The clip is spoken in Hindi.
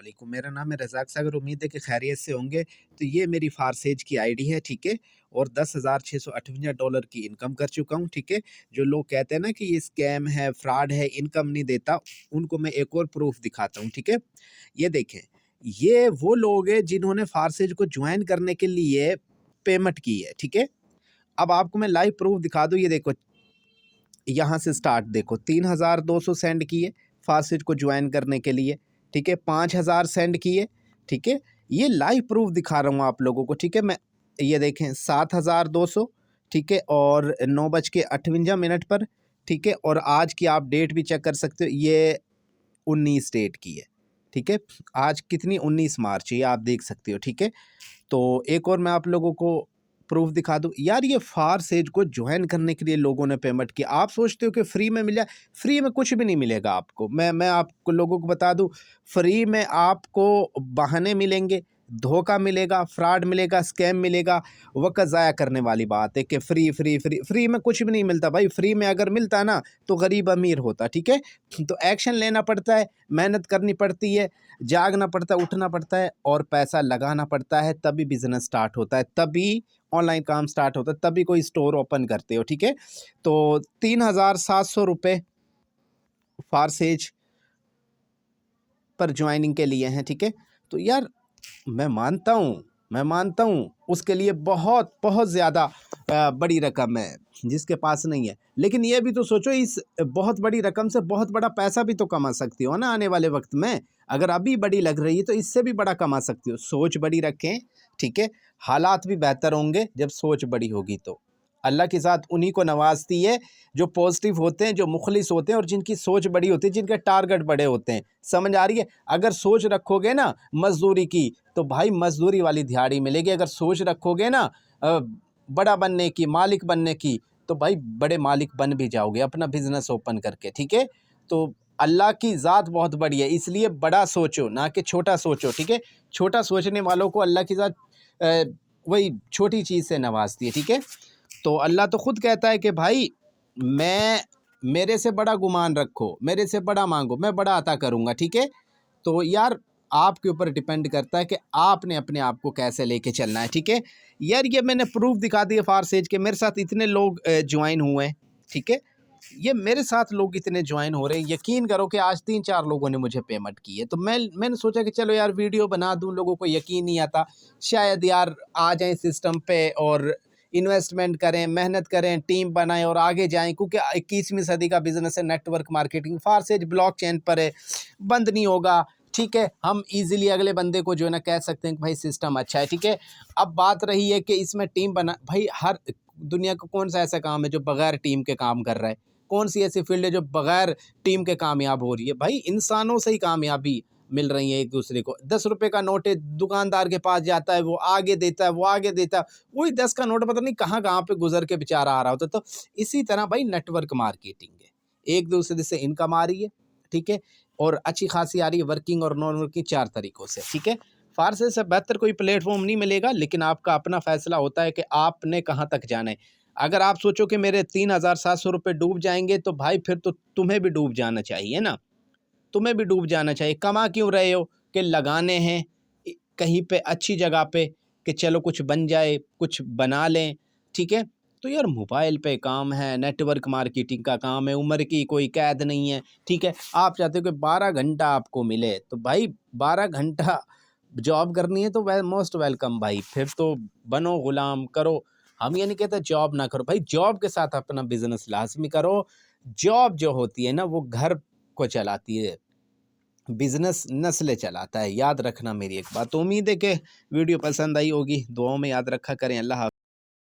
वालेकुम, मेरा नाम है रज़ाक सागर। उम्मीद है कि खैरियत से होंगे। तो ये मेरी फारसेज की आईडी है, ठीक है? और $10,658 की इनकम कर चुका हूँ, ठीक है? जो लोग कहते हैं ना कि ये स्कैम है, फ्रॉड है, इनकम नहीं देता, उनको मैं एक और प्रूफ दिखाता हूँ, ठीक है? ये देखें, ये वो लोग हैं जिन्होंने फारसेज को ज्वाइन करने के लिए पेमेंट की है, ठीक है? अब आपको मैं लाइव प्रूफ दिखा दूँ। ये देखो, यहाँ से स्टार्ट देखो, 3,200 सेंड किए फासिट को ज्वाइन करने के लिए, ठीक है? 5,000 सेंड किए, ठीक है? ये लाइव प्रूफ दिखा रहा हूँ आप लोगों को, ठीक है? मैं ये देखें 7,200, ठीक है? और 9:58 पर, ठीक है? और आज की आप डेट भी चेक कर सकते हो, ये 19 डेट की है, ठीक है? आज कितनी 19 मार्च, ये आप देख सकते हो, ठीक है? तो एक और मैं आप लोगों को प्रूफ दिखा दूँ। यार ये फारसेज को ज्वाइन करने के लिए लोगों ने पेमेंट की। आप सोचते हो कि फ्री में मिल जाए, फ्री में कुछ भी नहीं मिलेगा आपको। मैं आपको लोगों को बता दूँ, फ्री में आपको बहाने मिलेंगे, धोखा मिलेगा, फ्रॉड मिलेगा, स्कैम मिलेगा। वक़्त ज़ाया करने वाली बात है कि फ्री फ्री फ्री फ्री में कुछ भी नहीं मिलता भाई। फ्री में अगर मिलता ना तो गरीब अमीर होता, ठीक है? तो एक्शन लेना पड़ता है, मेहनत करनी पड़ती है, जागना पड़ता है, उठना पड़ता है और पैसा लगाना पड़ता है, तभी बिज़नेस स्टार्ट होता है, तभी ऑनलाइन काम स्टार्ट होता है, तभी कोई स्टोर ओपन करते हो, ठीक है? तो 3,700 रुपये फारसेज पर ज्वाइनिंग के लिए हैं, ठीक है? तो यार मैं मानता हूँ उसके लिए बहुत बहुत ज़्यादा बड़ी रकम है जिसके पास नहीं है। लेकिन ये भी तो सोचो, इस बहुत बड़ी रकम से बहुत बड़ा पैसा भी तो कमा सकती हो ना आने वाले वक्त में। अगर अभी बड़ी लग रही है तो इससे भी बड़ा कमा सकती हो। सोच बड़ी रखें, ठीक है? हालात भी बेहतर होंगे जब सोच बड़ी होगी तो। अल्लाह के साथ उन्हीं को नवाजती है जो पॉजिटिव होते हैं, जो मुखलिस होते हैं और जिनकी सोच बड़ी होती है, जिनके टारगेट बड़े होते हैं। समझ आ रही है? अगर सोच रखोगे ना मजदूरी की तो भाई मजदूरी वाली दिहाड़ी मिलेगी। अगर सोच रखोगे ना बड़ा बनने की, मालिक बनने की, तो भाई बड़े मालिक बन भी जाओगे अपना बिजनेस ओपन करके, ठीक है? तो अल्लाह की ज़ात बहुत बड़ी है, इसलिए बड़ा सोचो ना कि छोटा सोचो, ठीक है? छोटा सोचने वालों को अल्लाह की ज़ात वही छोटी चीज़ से नवाजती है, ठीक है? तो अल्लाह तो खुद कहता है कि भाई मैं मेरे से बड़ा गुमान रखो, मेरे से बड़ा मांगो, मैं बड़ा अता करूँगा, ठीक है? तो यार आपके ऊपर डिपेंड करता है कि आपने अपने आप को कैसे लेके चलना है, ठीक है? यार ये मैंने प्रूफ दिखा दिया फारसेज के, मेरे साथ इतने लोग ज्वाइन हुए हैं, ठीक है? ये मेरे साथ लोग इतने ज्वाइन हो रहे हैं, यकीन करो कि आज 3-4 लोगों ने मुझे पेमेंट की है। तो मैंने सोचा कि चलो यार वीडियो बना दूँ, लोगों को यकीन नहीं आता, शायद यार आ जाएँ सिस्टम पे और इन्वेस्टमेंट करें, मेहनत करें, टीम बनाएँ और आगे जाएँ, क्योंकि 21वीं सदी का बिज़नेस है नेटवर्क मार्केटिंग। फारसेज ब्लॉकचेन पर है, बंद नहीं होगा, ठीक है? हम ईज़िली अगले बंदे को जो है ना कह सकते हैं कि भाई सिस्टम अच्छा है, ठीक है? अब बात रही है कि इसमें टीम बना, भाई हर दुनिया का कौन-सा ऐसा काम है जो बगैर टीम के काम कर रहा है? कौन-सी ऐसी फ़ील्ड है जो बगैर टीम के कामयाब हो रही है? भाई इंसानों से ही कामयाबी मिल रही है एक दूसरे को। ₹10 का नोट है, दुकानदार के पास जाता है, वो आगे देता है, वो आगे देता है, वही 10 का नोट पता नहीं कहाँ-कहाँ पे गुज़र के बेचारा आ रहा होता है। तो इसी तरह भाई नेटवर्क मार्केटिंग है, एक दूसरे से इनकम आ रही है, ठीक है? और अच्छी खासी आ रही है, वर्किंग और नॉन वर्किंग 4 तरीकों से, ठीक है? फारसे से बेहतर कोई प्लेटफ़ॉर्म नहीं मिलेगा, लेकिन आपका अपना फ़ैसला होता है कि आपने कहाँ तक जाना है। अगर आप सोचो कि मेरे 3,700 रुपये डूब जाएँगे, तो भाई फिर तो तुम्हें भी डूब जाना चाहिए ना। तुम्हें भी डूब जाना चाहिए। कमा क्यों रहे हो कि लगाने हैं कहीं पे अच्छी जगह पे कि चलो कुछ बन जाए, कुछ बना लें, ठीक है? तो यार मोबाइल पे काम है, नेटवर्क मार्केटिंग का काम है, उम्र की कोई कैद नहीं है, ठीक है? आप चाहते हो कि 12 घंटा आपको मिले, तो भाई 12 घंटा जॉब करनी है तो मोस्ट वेलकम भाई। फिर तो बनो गुलाम, करो। हम ये नहीं कहते जॉब ना करो, भाई जॉब के साथ अपना बिज़नेस लाज़मी करो। जॉब जो होती है ना वो घर को चलाती है, बिज़नेस नस्लें चलाता है। याद रखना मेरी एक बात। तो उम्मीद है कि वीडियो पसंद आई होगी। दुआओं में याद रखा करें। अल्लाह हाफ़िज़।